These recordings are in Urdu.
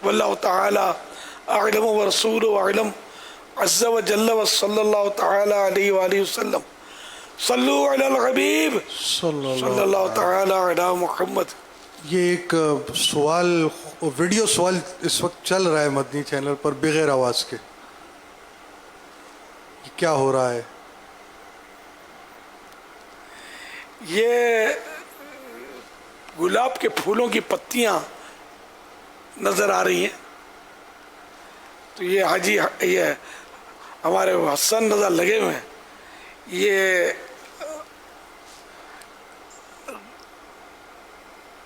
واللہ تعالی اعلم ورسولہ اعلم عز وجل وصلی اللہ تعالی علیہ وآلہ وسلم. صلو علی الحبیب صلی اللہ تعالی علی محمد. یہ ایک سوال، ویڈیو سوال اس وقت چل رہا ہے مدنی چینل پر بغیر آواز کے. یہ کیا ہو رہا ہے؟ یہ گلاب کے پھولوں کی پتیاں نظر آ رہی ہیں. تو یہ حاجی یہ ہمارے حسن رضا لگے ہوئے ہیں. یہ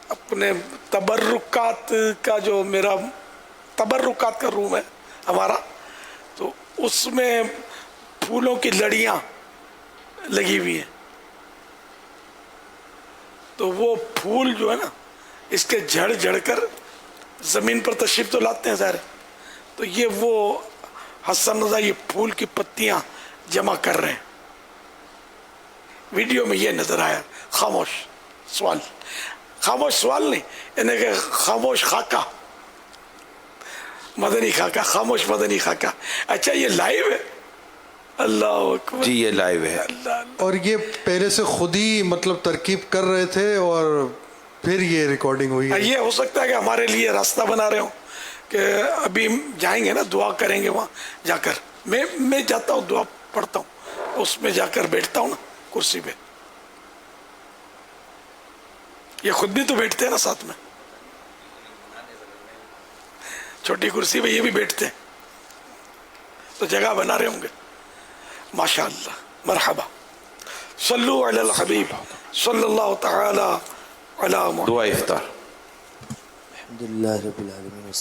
اپنے تبرکات کا جو میرا تبرکات کا روم ہے ہمارا، تو اس میں پھولوں کی لڑیاں لگی ہوئی ہیں. تو وہ پھول جو ہے نا اس کے جھڑ جھڑ کر زمین پر تشریف تو لاتے ہیں ظاہر. تو یہ وہ حسن رضا یہ پھول کی پتیاں جمع کر رہے ہیں. ویڈیو میں یہ نظر آیا. خاموش سوال، خاموش سوال نہیں، یعنی کہ خاموش خاکہ، مدنی خاکہ، خاموش مدنی خاکہ. اچھا یہ لائیو ہے؟ اللہ اکبر. جی یہ لائیو ہے. اور یہ پہلے سے خود ہی مطلب ترکیب کر رہے تھے اور پھر یہ ریکارڈنگ ہوئی ہے؟ یہ ہو سکتا ہے کہ ہمارے لیے راستہ بنا رہے ہوں کہ ابھی جائیں گے نا دعا کریں گے وہاں جا کر. میں جاتا ہوں دعا پڑھتا ہوں، اس میں جا کر بیٹھتا ہوں نا کرسی پہ. یہ خود بھی تو بیٹھتے ہیں نا ساتھ میں، چھوٹی کرسی پہ یہ بھی بیٹھتے ہیں، تو جگہ بنا رہے ہوں گے. ماشاءاللہ، مرحبا. صلو علی الحبیب صلی اللہ تعالی علی محمد. دعا افطار. الحمدللہ رب العالمین.